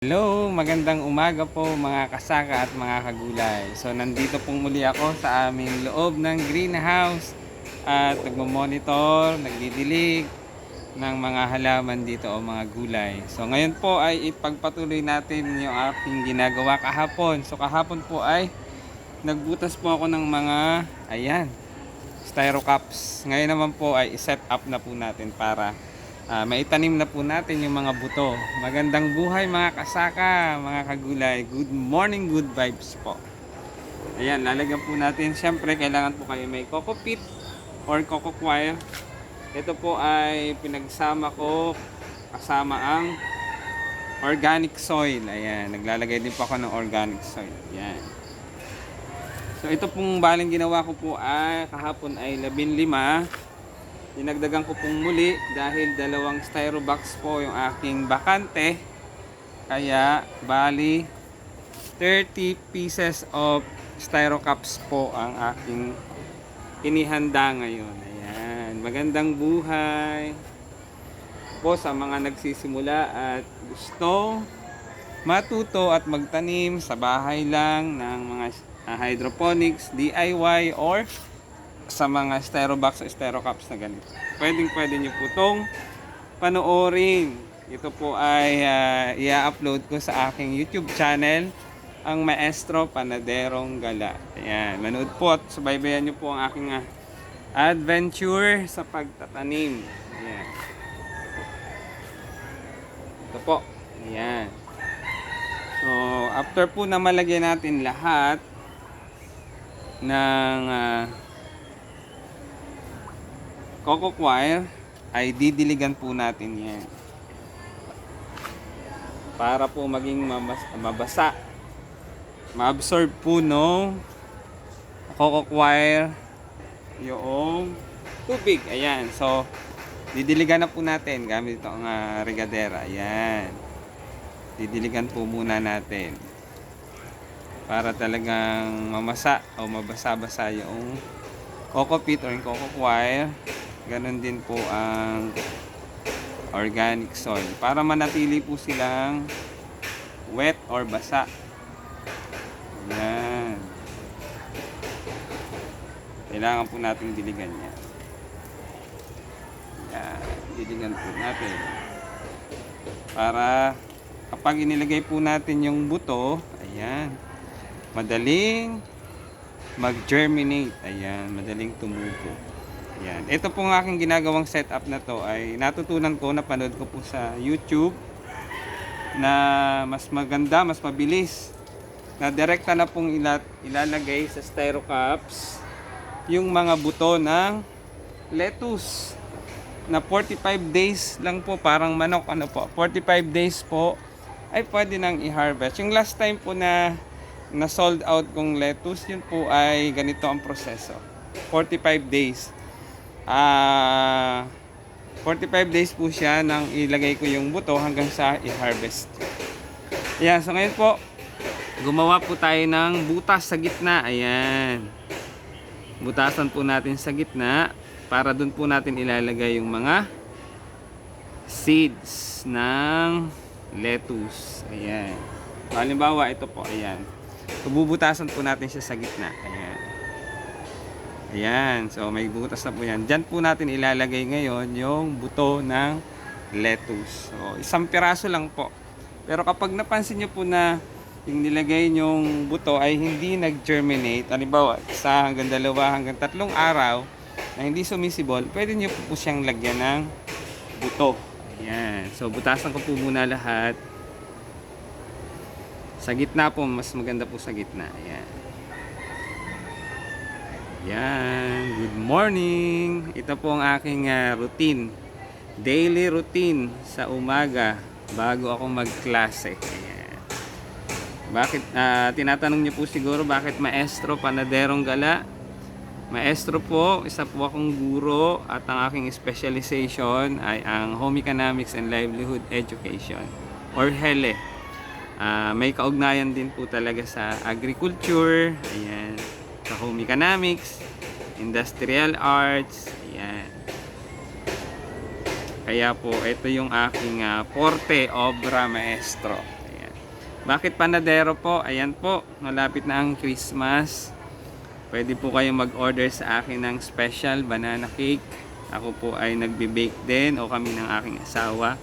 Hello, magandang umaga po mga kasaka at mga kagulay. So nandito pong muli ako sa aming loob ng greenhouse at nagmo-monitor, nagdidilig ng mga halaman dito o mga gulay. So ngayon po ay ipagpatuloy natin yung aking ginagawa kahapon. So kahapon po ay nagbutas po ako ng mga ayan, styro cups. Ngayon naman po ay i-set up na po natin para maitanim na po natin yung mga buto. Magandang buhay mga kasaka, mga kagulay. Good morning, good vibes po. Ayan, lalagyan po natin. Siyempre, kailangan po kayo may coco peat or coco coir. Ito po ay pinagsama ko kasama ang organic soil. Ayan, naglalagay din po ako ng organic soil. Ayan. So, ito pong baling ginawa ko po ay kahapon ay 15. Dinagdagan ko pong muli dahil dalawang styro box po yung aking bakante. Kaya bali 30 pieces of styro cups po ang aking inihanda ngayon. Ayan, magandang buhay po sa mga nagsisimula at gusto matuto at magtanim sa bahay lang ng mga hydroponics, DIY or sa mga styro box o styro cups na ganito. Pwede nyo po itong panoorin. Ito po ay i-upload ko sa aking YouTube channel, ang Maestro Panaderong Gala. Ayan, manood po at subaybayan nyo po ang aking adventure sa pagtatanim. Ayan. Ito po. Ayan. So, after po na malagyan natin lahat ng coco coir, ay didiligan po natin yan para po maging mabasa, ma-absorb po no coco coir yung tubig. Ayan, so didiligan na po natin gamit itong regadera. Ayan, didiligan po muna natin para talagang mamasa o mabasa-basa yung coco peat or yung coco coir. Ganon din po ang organic soil para manatili po silang wet or basa. Ayan. Kailangan po natin diligan yan. Ayan. Diligan po natin para kapag inilagay po natin yung buto, ayan, madaling mag-germinate. Ayan, madaling tumubo. Ayan. Ito pong aking ginagawang setup na to ay natutunan ko, napanood ko po sa YouTube na mas maganda, mas mabilis na direkta na pong ilalagay sa styro cups yung mga buto ng lettuce na 45 days lang po, parang manok, ano po, 45 days po ay pwede nang i-harvest. Yung last time po na sold out kong lettuce, yun po ay ganito ang proseso, 45 days. 45 days po siya nang ilagay ko yung buto hanggang sa i-harvest. Ayan, so ngayon po gumawa po tayo ng butas sa gitna. Ayan, butasan po natin sa gitna para dun po natin ilalagay yung mga seeds ng lettuce. Ayan, halimbawa ito po, ayan, so bubutasan po natin siya sa gitna. Ayan. Ayan, so may butas na po yan. Diyan po natin ilalagay ngayon yung buto ng lettuce. So, isang piraso lang po. Pero kapag napansin nyo po na yung nilagay nyong buto ay hindi nag-germinate, halimbawa, 1 hanggang 2 hanggang 3 araw na hindi sumisibol, pwede nyo po siyang lagyan ng buto. Ayan, so butasan ko po muna lahat. Sa gitna po, mas maganda po sa gitna. Ayan. Yan, good morning. Ito po ang aking routine, daily routine sa umaga bago ako magklase. Ayan. Bakit, tinatanong niyo po siguro bakit Maestro Panaderong Gala? Maestro po, isa po akong guro at ang aking specialization ay ang Home Economics and Livelihood Education or HELE. May kaugnayan din po talaga sa agriculture, ayan, sa home economics, industrial arts, ayan. Kaya po ito yung aking forte, obra maestro. Ayan. Bakit panadero po? Ayan po, malapit na ang Christmas. Pwede po kayong mag-order sa akin ng special banana cake. Ako po ay nagbe-bake din, o kami ng aking asawa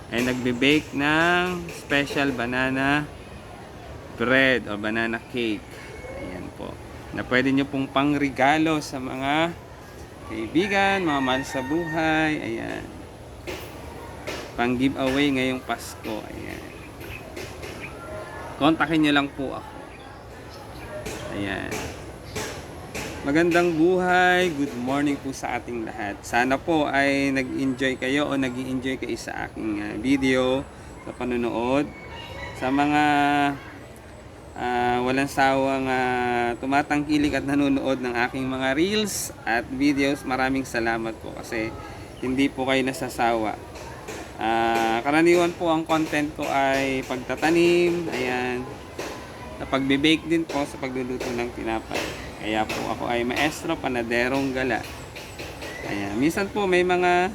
ay nagbe-bake ng special banana bread o banana cake. Ayan po. Na pwede nyo pong pangregalo sa mga kaibigan, mga mahal sa buhay. Ayan. Pang giveaway ngayong Pasko. Ayan. Kontakin nyo lang po ako. Ayan. Magandang buhay. Good morning po sa ating lahat. Sana po ay nag-enjoy kayo o nag-i-enjoy kayo sa aking video, sa panonood. Sa mga walang sawang tumatangkilik at nanonood ng aking mga reels at videos, maraming salamat po kasi hindi po kayo nasasawa. Karaniwan po ang content ko ay pagtatanim, ayan, na pagbe-bake din po sa pagluluto ng tinapay. Kaya po ako ay maestro panaderong gala. Ayan, minsan po may mga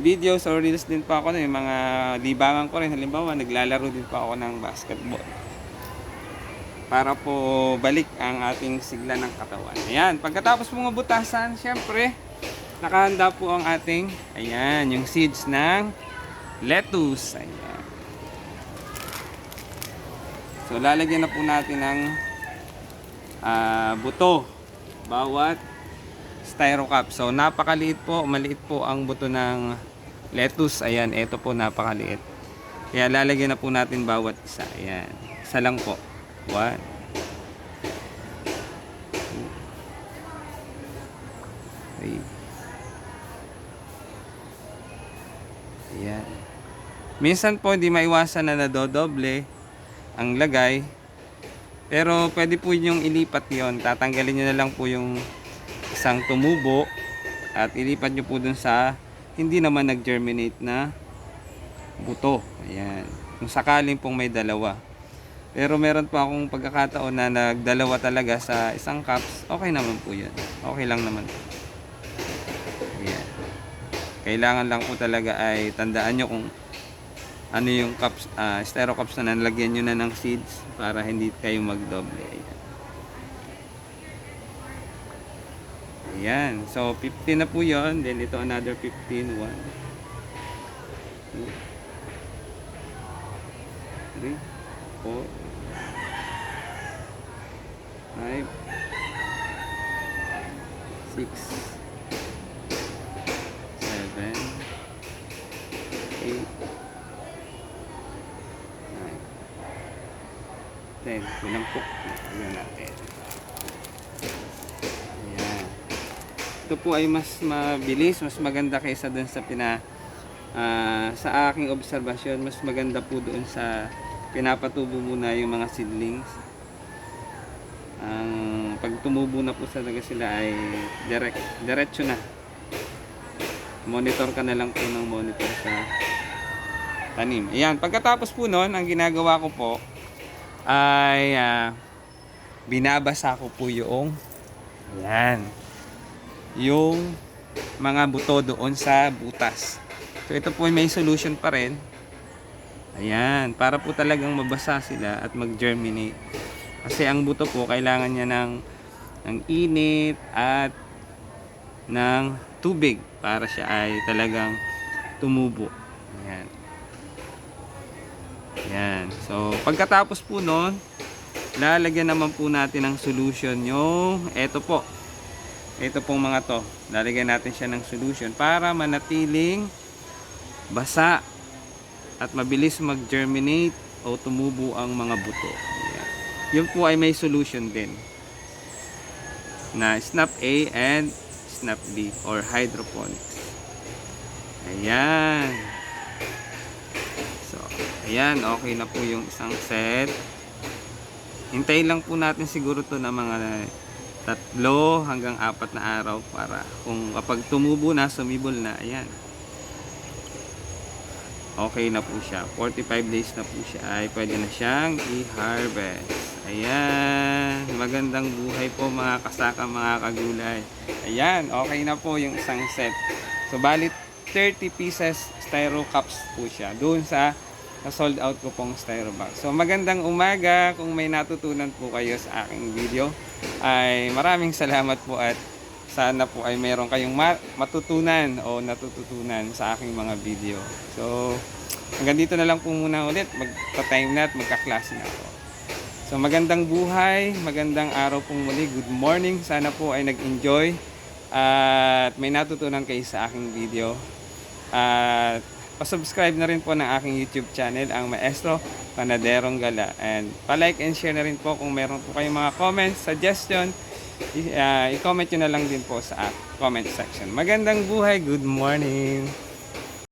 videos or reels din po ako, may mga libangan ko rin. Halimbawa, naglalaro din po ako ng basketball para po balik ang ating sigla ng katawan. Ayan, pagkatapos mga butasan, syempre nakahanda po ang ating, ayan, yung seeds ng lettuce. Ayan. So lalagyan na po natin ng buto bawat styro cup. So napakaliit po, maliit po ang buto ng lettuce. Ayan, ito po napakaliit. Kaya lalagyan na po natin bawat isa. Ayan, isa lang po. 1, 2, 3. Ayan. Minsan po hindi maiwasan na nadodoble ang lagay. Pero pwede po yung ilipat yon. Tatanggalin nyo na lang po yung isang tumubo at ilipat nyo po dun sa hindi naman nag-germinate na buto. Ayan. Kung sakaling pong may dalawa. Pero meron po akong pagkakataon na nagdalawa talaga sa isang cups. Okay naman po yun. Okay lang naman po. Ayan. Kailangan lang po talaga ay tandaan nyo kung ano yung cups, styro cups na nalagyan nyo na ng seeds para hindi kayo magdoble. Ayan. Ayan. So 15 na po yun. Then ito another 15. 1, 2, 3, 4, 5, 6, 7, 8, 10. Kulang po. Ayan natin. Ayan. Ito po ay mas mabilis, mas maganda kaysa dun sa sa aking obserbasyon. Mas maganda po doon sa pinapatubo muna yung mga seedlings. Pag tumubo na po talaga sila ay diretso na. Monitor ka na lang po ng monitor sa tanim. Ayan, pagkatapos po nun, ang ginagawa ko po ay binabasa ko po yung ayan, yung mga buto doon sa butas. So ito po ay may solution pa rin. Ayan, para po talagang mabasa sila at mag-germinate. Kasi ang buto po kailangan niya ng init at ng tubig para siya ay talagang tumubo. Ayan. Ayan. So pagkatapos po nun, lalagyan naman po natin ng solution yung eto po. Ito pong mga to. Lalagyan natin siya ng solution para manatiling basa at mabilis mag-germinate o tumubo ang mga buto. Ayan. Yun po ay may solution din na Snap A and Snap B or hydroponics. Ayan. So, ayan, okay na po yung isang set. Hintayin lang po natin siguro to na mga 3 hanggang 4 na araw para kung kapag tumubo na, sumibol na, ayan, okay na po siya. 45 days na po siya ay pwede na siyang i-harvest. Ayan, magandang buhay po mga kasaka, mga kagulay. Ayan, okay na po yung isang set. So balit 30 pieces styro cups po siya doon sa sa sold out ko pong styro box. So magandang umaga. Kung may natutunan po kayo sa aking video, ay maraming salamat po at sana po ay meron kayong matutunan o natututunan sa aking mga video. So hanggang dito na lang po muna ulit. Magta-time na at magka-class na ako. So magandang buhay, magandang araw pong muli. Good morning. Sana po ay nag-enjoy at may natutunan kayo sa aking video. At pa-subscribe na rin po ng aking YouTube channel, ang Maestro Panaderong Gala. And pa-like and share na rin po kung meron po kayong mga comments, suggestion. I-comment nyo na lang din po sa comment section. Magandang buhay, good morning!